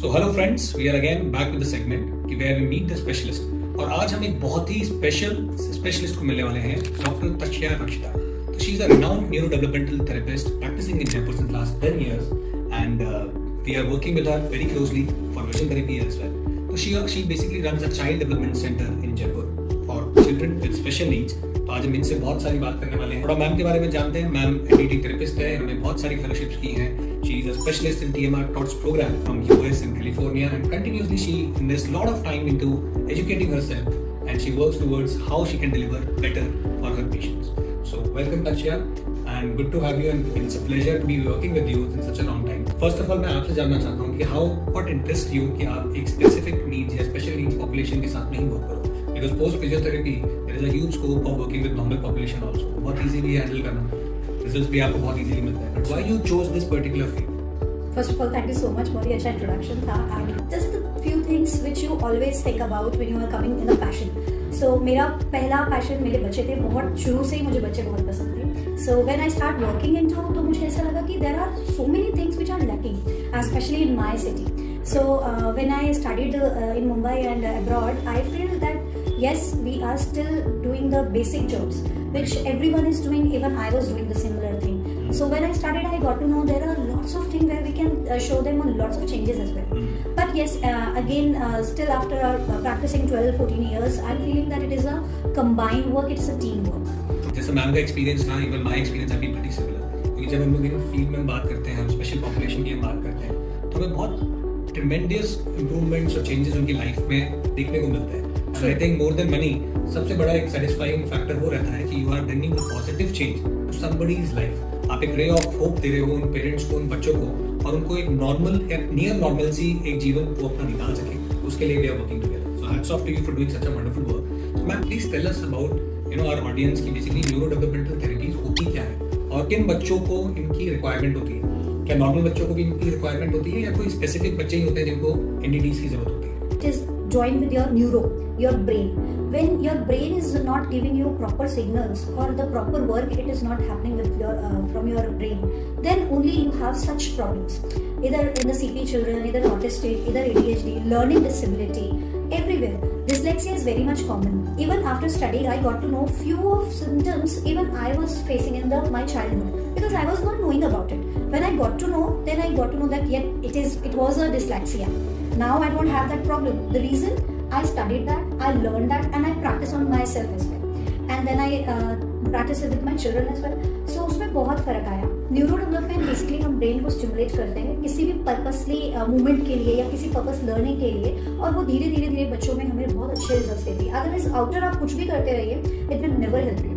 So hello friends, we are again back with the segment where we meet the specialist. और आज हम एक बहुत ही स्पेशलिस्ट को मिलने वाले हैं, डॉक्टर तक्षया रक्षिता. So she is a renowned neurodevelopmental therapist practicing in Jaipur since last 10 years, and we are working with her very closely for vision therapy as well. So she basically runs a child development center in Jaipur for children with special needs. तो आज हम इनसे बहुत सारी बात करने वाले हैं. थोड़ा मैम के बारे में जानते हैं. मैम एनडीटी थेरेपिस्ट है, इन्होंने बहुत सारी फेलोशिप्स की हैं. She is a specialist in TMR TOTS program from US and California, and continuously she invests a lot of time into educating herself, and she works towards how she can deliver better for her patients. So welcome Tachya, and good to have you, and it's a pleasure to be working with you in such a long time. First of all, मैं आपसे जानना चाहता हूँ कि what interests you कि आप एक specific needs या special needs population के साथ नहीं work करो. Because post physiotherapy there is a huge scope of working with normal population also. बहुत easily handle करना. Results भी आपको बहुत easily मिलता है. But why you chose this particular field? First of all, thank you so much. बहुत ही अच्छा introduction था. And just the few things which you always think about when you are coming in a passion. So मेरा पहला passion मेरे बच्चे थे. बहुत शुरू से ही मुझे बच्चे बहुत पसंद थे. So when I start working into, तो मुझे ऐसा लगा कि there are so many things which are lacking, especially in my city. So when I studied in Mumbai and abroad, I feel that yes, we are still doing the basic jobs which everyone is doing. Even I was doing the similar thing. So when I started, I got to know there are lots of things where we can show them on lots of changes as well. But yes, again, still after practicing 12-14 years, I'm feeling that it is a combined work. It's a team work. जैसे ma'am का experience था, even my experience have been pretty similar. क्योंकि जब हम लोग इन field में बात करते हैं, हम स्पेशल पॉपुलेशन की बात करते हैं, तो हमें बहुत ट्रेमेंडियस इंप्रूवमेंट्स और चेंजेस उनकी लाइफ में देखने को मिलते हैं. And I think more than money, सबसे बड़ा एक सेटिस्फाइंग फैक्टर वो रहता है कि you are bringing a positive change to somebody's life. आप एक रे ऑफ होप दे रहे हो उन पेरेंट्स को, उन बच्चों को, और उनको एक नॉर्मल या नियर नॉर्मलसी एक जीवन वो अपना निकाल सके. उसके लिए we are working together. So hats off to you for doing such a wonderful work. So ma'am, please tell us about our audience की basically न्यूरोडेवलपमेंटल थेरेपीज होती क्या है और किन बच्चों को इनकी रिक्वायरमेंट होती है. क्या नॉर्मल बच्चों को भी इनकी रिक्वायरमेंट होती है या कोई स्पेसिफिक बच्चे ही होते हैं जिनको एनडीटीज की जरूरत होती है? It is joined with your neuro, your brain. When your brain is not giving you proper signals or the proper work, it is not happening with your from your brain, then only you have such problems. Either in the CP children, either autistic, either ADHD, learning disability, everywhere. Dyslexia is very much common. Even after studying, I got to know few of symptoms even I was facing in my childhood because I was not knowing about it. When I got to know, then I got to know that it was a dyslexia. Now I don't have that problem. The reason I studied that, I learned that, and I practice on myself as well. And then I practice it with my children as well. So उसमें बहुत फर्क आया. Neuro development basically हम brain को stimulate करते हैं किसी भी पर्पसली मूवमेंट के लिए या किसी पर्पस लर्निंग के लिए, और वो धीरे धीरे बच्चों में हमें बहुत अच्छे रिजल्ट्स देती है. अदरवाइज आउटर आप कुछ भी करते रहिए, it will never help you.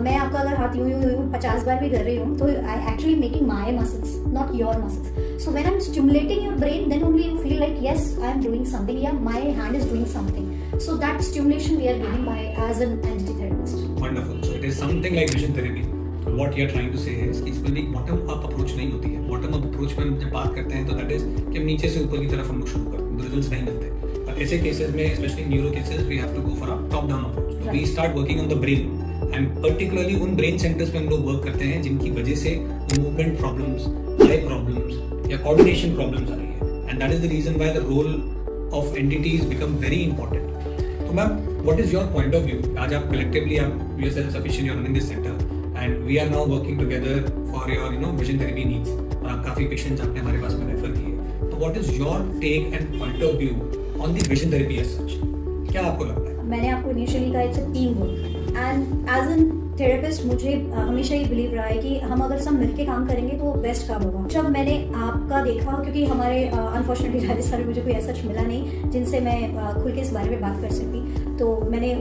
मैं आपका अगर हाथ यूं 50 बार भी कर रही हूँ तो I actually making my muscles, not your muscles. So when I am stimulating your brain, then only you feel like yes I am doing something या my hand is doing something. So that stimulation we are giving by as an NDT therapist. Wonderful. So it is something like vision therapy. What you are trying to say is कि इसमें एक bottom up approach नहीं होती है. Bottom up approach में जब बात करते हैं तो दैट इज कि हम नीचे से ऊपर की तरफ हम लोग शुरू करते हैं, रिजल्ट्स नहीं मिलते. पर ऐसे केसेस में specially neuro cases we have to go for a top down approach. We start working on the brain, and particularly उन ब्रेन सेंटर्स पे हम लोग वर्क करते हैं जिनकी वजह से मूवमेंट प्रॉब्लम्स, आई प्रॉब्लम्स या कोऑर्डिनेशन प्रॉब्लम्स आ रही है. And that is the reason why the role of NDTs become very important. तो ma'am, what is your point of view? आज आप कलेक्टिवली आप you are self sufficient, you are running this centre and we are now working together for your vision therapy needs. और आप काफी patients आपने हमारे पास में रेफर किए. तो what is your take and point of view on the vision therapy as such? क्या आपको लगता है? मैंने आपको इनिशियली कहा it's a team work, and as an therapist मुझे हमेशा ये बिलीव रहा है कि हम अगर सब मिलके काम करेंगे तो बेस्ट काम होगा. जब मैंने आपका देखा, क्योंकि हमारे अनफॉर्चुनेटली राजस्थान में मुझे कोई ऐसा मिला नहीं जिनसे मैं खुल के इस बारे में बात कर सकती, तो मैंने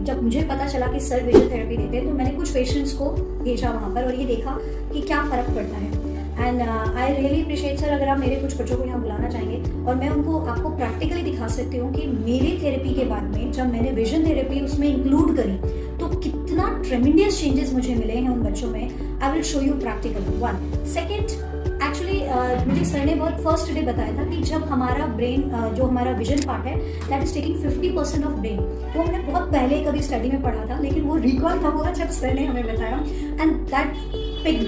जब मुझे पता चला कि सर विजन थेरेपी देते हैं तो मैंने कुछ पेशेंट्स को भेजा वहाँ पर और ये देखा कि क्या फ़र्क पड़ता है. And I really appreciate sir, अगर आप मेरे कुछ बच्चों को यहाँ बुलाना चाहेंगे और मैं उनको आपको प्रैक्टिकली दिखा सकती हूँ कि मेरी थेरेपी के बाद में जब मैंने विजन थेरेपी उसमें इंक्लूड करी तो कितना ट्रेमेंडियस चेंजेस मुझे मिले हैं उन बच्चों में. I will show you practically. One second, actually मुझे सर ने बहुत फर्स्ट डे बताया था कि जब हमारा ब्रेन जो हमारा विजन पार्ट है that is taking 50% of brain. वो हमने बहुत पहले कभी स्टडी में पढ़ा था, लेकिन वो रिकॉल था हुआ जब सर ने हमें बताया, एंड दैट पिग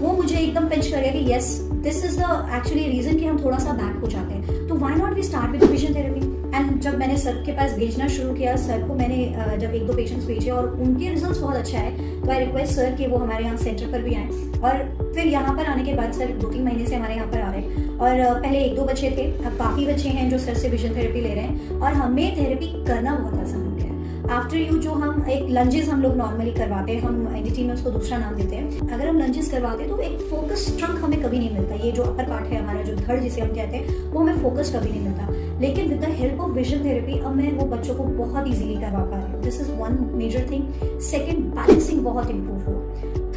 वो मुझे एकदम पिंच कर गया कि yes this is the actually reason कि हम थोड़ा सा बैक हो जाते हैं. तो why not we start with vision therapy. And जब मैंने सर के पास भेजना शुरू किया, सर को मैंने जब 1-2 पेशेंट्स भेजे और उनके रिजल्ट्स बहुत अच्छा है, तो आई रिक्वेस्ट सर कि वो हमारे यहाँ सेंटर पर भी आए. और फिर यहाँ पर आने के बाद सर 2-3 महीने से हमारे यहाँ पर आ रहे हैं. और पहले 1-2 बच्चे थे, अब काफ़ी बच्चे हैं जो सर से विजन थेरेपी ले रहे हैं. और हमें थेरेपी करना बहुत आसान हो गया है. आफ्टर यू जो हम एक लंजेस हम लोग नॉर्मली करवाते हैं, हम एनडीटी में उसको दूसरा नाम देते हैं. अगर हम लंजेस करवाते हैं तो एक फोकस ट्रंक हमें कभी नहीं मिलता. ये जो अपर पार्ट है हमारा, जो धड़ जिसे हम कहते हैं, वो हमें फोकस कभी नहीं मिलता. लेकिन with the help of vision therapy अब मैं वो बच्चों को बहुत इजीली करवा पा रही हूँ. This is one major thing. Second, balancing बहुत इंप्रूव हो.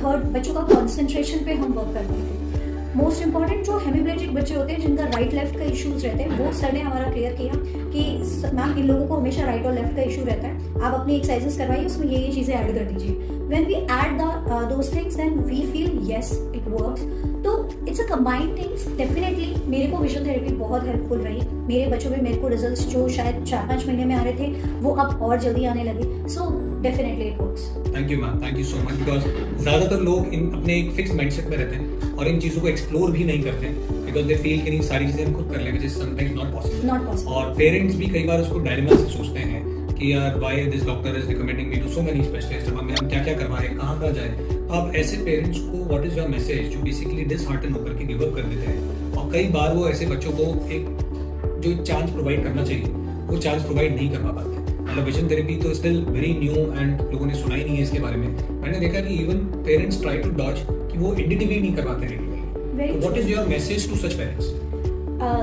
थर्ड, बच्चों का कॉन्सेंट्रेशन पे हम वर्क कर पाते हैं. मोस्ट इंपॉर्टेंट, जो हेमिप्लेजिक बच्चे होते हैं जिनका राइट लेफ्ट का इश्यूज रहते हैं, वो सर ने हमारा क्लियर किया कि मैम इन लोगों को हमेशा राइट और लेफ्ट का इशू रहता है, आप अपनी एक्सरसाइजेस करवाइए, उसमें ये चीज़ें ऐड कर दीजिए. When we add those things then we feel yes it works. तो it's a combined things. Definitely मेरे को विजन थेरेपी बहुत हेल्पफुल रही. मेरे बच्चों में मेरे को रिजल्ट्स जो शायद 4-5 महीने में आ रहे थे, वो अब और जल्दी आने लगे. So definitely it works. Thank you ma'am, thank you so much. Because ज़्यादातर लोग इन अपने एक फिक्स माइंडसेट में रहते हैं और इन चीज़ों को एक्सप्लोर भी नहीं करते हैं, बिकॉज दे फील कि नहीं सारी चीज़ें हम खुद कर लेंगे, जिस समटाइम्स नॉट पॉसिबल. और पेरेंट्स भी कई बार उसको डायलेमा से सोचते हैं कि यार why this doctor is recommending me to so many specialist, अब हम क्या क्या करवाएं, कहाँ जाए. तो आप ऐसे पेरेंट्स को व्हाट इज योर मैसेज, जो बेसिकली डिसहार्टन होकर के गिव अप कर देते हैं. और कई बार वो ऐसे बच्चों को एक जो चांस प्रोवाइड करना चाहिए वो चांस प्रोवाइड नहीं करवा पाते. मतलब विजन थेरेपी तो स्टिल वेरी न्यू एंड लोगों ने सुना ही नहीं है इसके बारे में. मैंने देखा कि even parents try to dodge कि वो एनडीटी भी नहीं करवाते regularly. What is your message to such parents?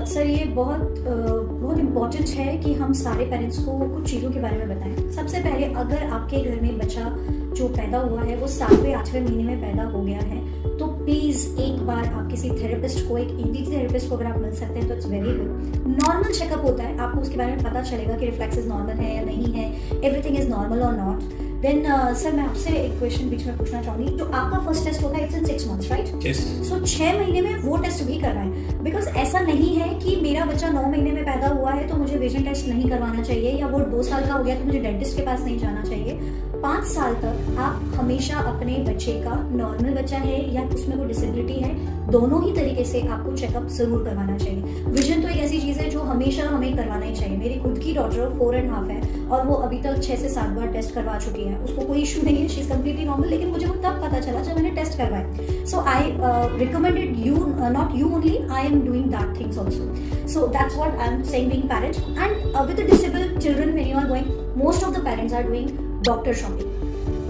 Sir ये बहुत इम्पोर्टेंट है कि हम सारे पेरेंट्स को कुछ चीज़ों के बारे में बताएं. सबसे पहले, अगर आपके घर में बच्चा जो पैदा हुआ है वो 7वें-8वें महीने में पैदा हो गया है, तो प्लीज़ एक बार आप किसी थेरेपिस्ट को, एक एनडीटी थेरेपिस्ट को अगर आप मिल सकते हैं तो it's very good. Normal checkup होता है, आपको उसके बारे में पता चलेगा कि रिफ्लेक्सेस नॉर्मल है या नहीं है, एवरीथिंग इज नॉर्मल और नॉट. देन सर मैं आपसे एक क्वेश्चन बीच में पूछना चाहूँगी. जो आपका फर्स्ट टेस्ट होता है it's in 6 months, right? Yes. So 6 महीने में वो टेस्ट भी करवाएं. बिकॉज ऐसा नहीं है कि मेरा बच्चा 9 महीने में पैदा हुआ है तो मुझे विजन टेस्ट नहीं करवाना चाहिए, या वो 2 साल का हो गया तो मुझे डेंटिस्ट के पास नहीं जाना चाहिए. 5 साल तक आप हमेशा अपने बच्चे का, नॉर्मल बच्चा है या उसमें कोई डिसेबिलिटी है, दोनों ही तरीके से आपको चेकअप जरूर करवाना चाहिए. विजन तो एक ऐसी चीज़ है जो हमेशा हमें करवाना ही चाहिए. मेरी खुद की डॉटर 4.5 है और वो अभी तक 6 से 7 बार टेस्ट करवा चुकी है. उसको कोई इशू नहीं है, शी इज कम्प्लीटली नॉर्मल. लेकिन मुझे वो तब पता चला जब मैंने टेस्ट करवाए. So I recommended you, not you only, I am doing that things also. So that's what I am saying being parent. And with the disabled children when you are going, most of the parents are doing doctor shopping.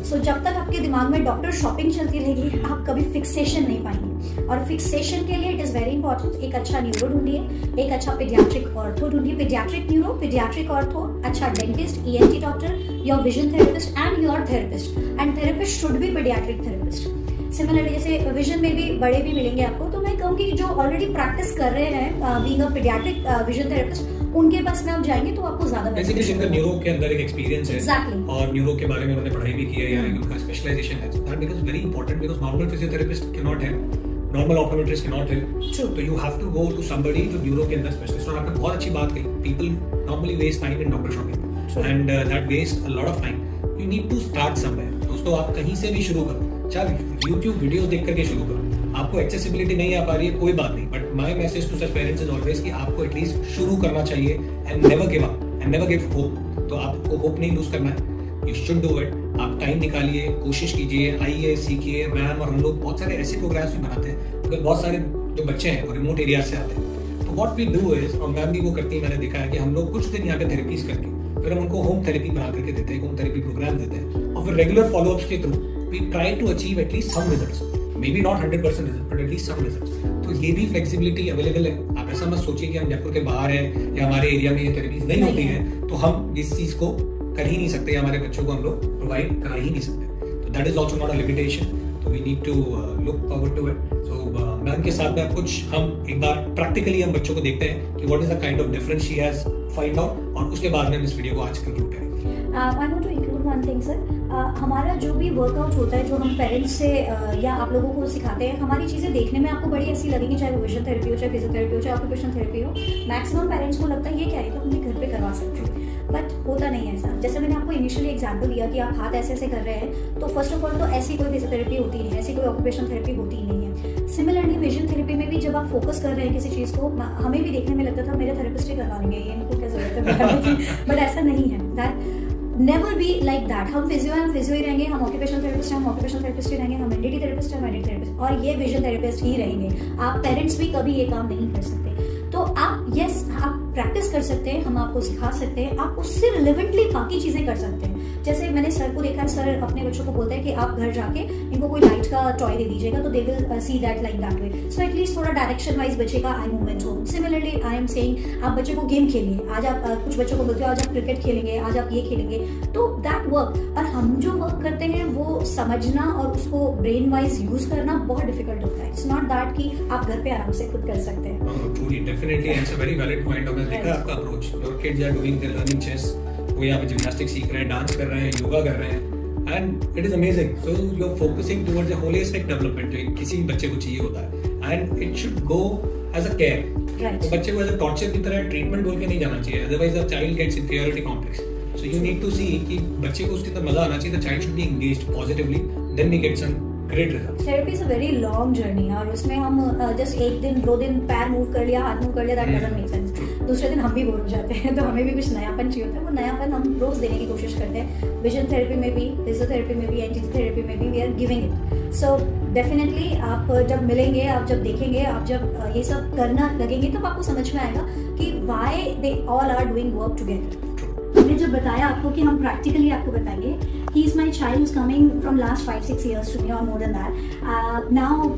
So जब तक आपके दिमाग में doctor shopping चलती रहेगी, आप कभी fixation नहीं पाएंगे. और फिक्सेशन के लिए इट इज़ वेरी इंपॉर्टेंट, एक अच्छा न्यूरो ढूंढिए, एक अच्छा पीडियाट्रिक ऑर्थो ढूंढिए. पीडियाट्रिक न्यूरो, पीडियाट्रिक ऑर्थो, अच्छा dentist, ENT doctor, your vision therapist and your therapist. And therapist should be paediatric therapist. Similarly जैसे विजन में भी बड़े भी मिलेंगे आपको, तो मैं कहूँगी जो ऑलरेडी प्रैक्टिस कर रहे हैं being a paediatric vision therapist, उनके पास में आप जाएंगे तो आपको ज्यादा बेसिकली जिनका न्यूरो के अंदर एक एक्सपीरियंस है. Exactly. और न्यूरो के बारे में उन्होंने पढ़ाई भी की है, यानी उनका स्पेशलाइजेशन है. That becomes very important because normal physiotherapist can not help, normal optometrist can not help. तो you have to go to somebody जो न्यूरो के अंदर स्पेशलिस्ट. और आपने बहुत अच्छी बात कही, people normally waste time in doctor shopping and that waste a lot of time. You need to start somewhere. दोस्तों आप कहीं से भी शुरू करो, चाहे यूट्यूब वीडियोस देख करके शुरू करो. आपको एक्सेसिबिलिटी नहीं आ पा रही है, कोई बात नहीं, but my message to such parents is always कि आपको एटलीस्ट शुरू करना चाहिए and never give up and never give hope. तो आपको होप नहीं लूज करना है, यू शुड डू इट. आप टाइम निकालिए, कोशिश कीजिए, आइए, सीखिए. मैम और हम लोग बहुत सारे ऐसे प्रोग्राम्स भी बनाते हैं क्योंकि बहुत सारे जो बच्चे हैं वो रिमोट एरिया से आते हैं. तो व्हाट वी डू इज, और मैम भी वो करती है, मैंने देखा है कि हम लोग कुछ दिन यहाँ पे थेरेपीज करके फिर हम उनको होम थेरेपी बना करके देते हैं, होम थेरेपी प्रोग्राम देते हैं. और फिर रेगुलर फॉलोअप्स के through we try to achieve at least some results. Maybe not 100% result, but at least some results. तो ये भी फ्लेक्सिबिलिटी अवेलेबल है. आप ऐसा मत सोचिए कि हम जयपुर के बाहर हैं या हमारे एरिया में ये थेरेपीज नहीं होती है तो हम इस चीज को कर ही नहीं सकते, हमारे बच्चों को हम लोग प्रोवाइड करा ही नहीं सकते. तो that is also not a limitation. तो we need to look forward to it. So ma'am के साथ में कुछ हम एक बार प्रैक्टिकली हम बच्चों को देखते हैं कि what is the kind of difference she has find out, और उसके बाद में हम इस वीडियो को आज कंक्लूड करेंगे. I want to include one thing sir. हमारा जो भी वर्कआउट होता है, जो हम पेरेंट्स से या आप लोगों को सिखाते हैं, हमारी चीज़ें देखने में आपको बड़ी ऐसी लगेंगी, चाहे वो विजन थेरेपी हो, चाहे फिजियोथेरेपी हो, चाहे ऑक्यूपेशनल थेरेपी हो. मैक्सिमम पेरेंट्स को लगता है ये क्या है, तो हमने घर पे करवा सकते हैं, बट होता नहीं है ऐसा. जैसे मैंने आपको इनिशियली एग्जांपल दिया कि आप हाथ ऐसे ऐसे कर रहे हैं, तो फर्स्ट ऑफ ऑल तो ऐसी कोई फिजियोथेरेपी होती नहीं है, ऐसी कोई ऑक्यूपेशनल थेरेपी होती ही नहीं है. सिमिलरली विजन थेरेपी में भी जब आप फोकस कर रहे हैं किसी चीज़ को, हमें भी देखने में लगता था मेरे थेरेपिस्ट ही करवा देंगे, ये इनको क्या जरूरत है बताने की, बट ऐसा नहीं है। That never be like that. हम फिजियो ही रहेंगे, हम ऑक्यूपेशनल थेरेपिस्ट हैं, हम ऑक्यूपेशनल थेरेपिस्ट ही रहेंगे, हम एनडीटी थेरेपिस्ट हैं, हम एनडीटी थेरेपिस्ट, और ये विजन थेरेपिस्ट ही रहेंगे। आप पेरेंट्स भी कभी ये काम नहीं कर सकते। तो आप आप प्रैक्टिस कर सकते हैं, हम आपको सिखा सकते हैं, आप उससे रिलेवेंटली बाकी चीजें कर सकते हैं। जैसे मैंने सर को देखा है, सर अपने बच्चों को बोलते हैं कि आप घर जाके इनको कोई लाइट का टॉय दे दीजिएगा, तो they will see that like that way, so at least थोड़ा डायरेक्शन वाइज बच्चे का आई मूवमेंट हो। सिमिलरली आई एम सेइंग आप बच्चे को गेम खेलिए, आज आप कुछ बच्चों को बोलते हो आज आप क्रिकेट खेलेंगे, आज आप ये खेलेंगे, तो दैट वर्क। और हम जो वर्क करते हैं वो समझना और उसको ब्रेन वाइज यूज करना बहुत डिफिकल्ट होता है। इट्स नॉट दैट कि आप घर पे आराम से खुद कर सकते हैं। Truly, definitely, it's a very valid point. और मैं देखा आपका approach, your kids are doing their learning chess, वो यहाँ पे जिम्नास्टिक सीख रहे हैं, डांस कर रहे हैं, योगा कर रहे हैं, and it is amazing. So you are focusing towards a holistic development जो किसी बच्चे को चाहिए होता है, and it should go as a care. तो बच्चे को एज अ टॉर्चर की तरह ट्रीटमेंट बोल के नहीं जाना चाहिए, otherwise the child gets inferiority complex. So you need to see कि बच्चे को उसके अंदर मजा आना चाहिए, the child should be engaged positively, then we get some great results. Therapy is a very long journey, और उसमें हम जस्ट एक दिन 2 दिन पैर मूव कर लिया, हाथ मूव कर लिया, दैट डजंट मेक सेंस। दूसरे दिन हम भी बोर हो जाते हैं, तो हमें भी कुछ नयापन चाहिए होता है। वो नयापन हम रोज देने की कोशिश करते हैं। विजन थेरेपी में भी, फिजियोथेरेपी में भी, एनटीटी थेरेपी में भी we are giving it. So definitely आप जब मिलेंगे, आप जब देखेंगे, आप जब ये सब करना लगेंगे, तब आपको समझ में आएगा कि why they all are doing work together. हमने जब बताया आपको कि हम प्रैक्टिकली आपको बताएंगे, he is my child is coming from last 5-6 years to me और मोर देन दैट। नाउ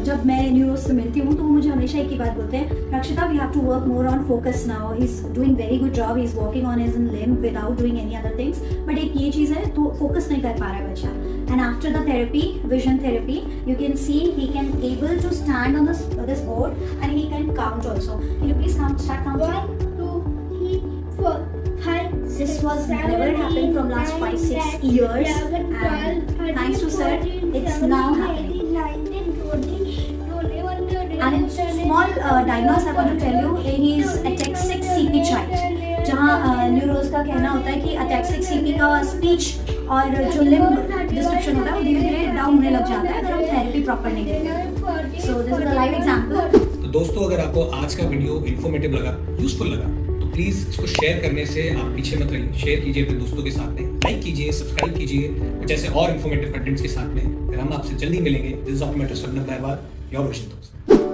जब मैं न्यूरोज से मिलती हूँ तो वो मुझे हमेशा एक ही बात बोलते हैं, Rakshita we have to work more on focus now, he is doing very good job, he is working on his limb without doing any other things, but एक ये चीज़ है तो फोकस नहीं कर पा रहा है बच्चा। And after the therapy, vision therapy, you can see he can able to stand on this board and he can count also. Can you please start counting? 1, 2, 3, 4, 5. This was never happened from last 5-6 years, and thanks to sir, it's now happening. 19, 20, 21, And in small diagnosis, I want to tell you, he is ataxic CP child. जहाँ न्यूरोज का कहना होता है कि ataxic CP का speech और जो limb destruction होता है वो धीरे धीरे डाउन होने लग जाता है अगर हम थेरेपी प्रॉपर नहीं देते। So this is a live example. तो दोस्तों, अगर आपको आज का वीडियो इन्फॉर्मेटिव लगा, यूजफुल लगा, तो प्लीज इसको शेयर करने से आप पीछे मत रहिए। शेयर कीजिए अपने दोस्तों के साथ में, लाइक कीजिए, सब्सक्राइब कीजिए कुछ ऐसे और इन्फॉर्मेटिव कंटेंट्स के साथ में। फिर हम आपसे जल्दी मिलेंगे। दिस इज ऑप्टिमेट्रिस्ट योर विजन दोस्त।